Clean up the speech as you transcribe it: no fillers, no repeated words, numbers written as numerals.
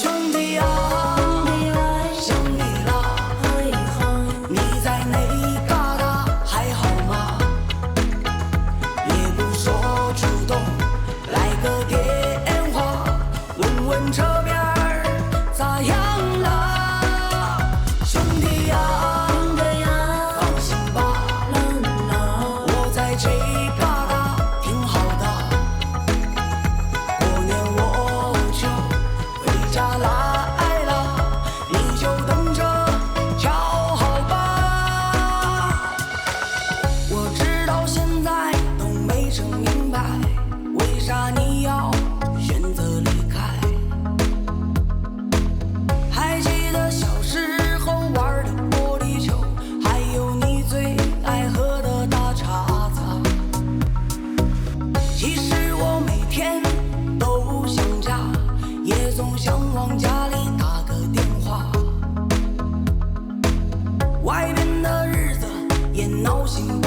兄弟啊，想你了，你在哪旮瘩还好吗？也不说出动，来个电话，问问这边儿咋样了？兄弟啊，放心吧，我在这旮瘩挺好的。过年我就回家来了，你就等着瞧好吧。我知道现在都没整明白，为啥你要选择离开？还记得小时候玩的玻璃球，还有你最爱喝的大碴子。其实我每天都想家，也总想往家里打个电话。外边的日子也闹心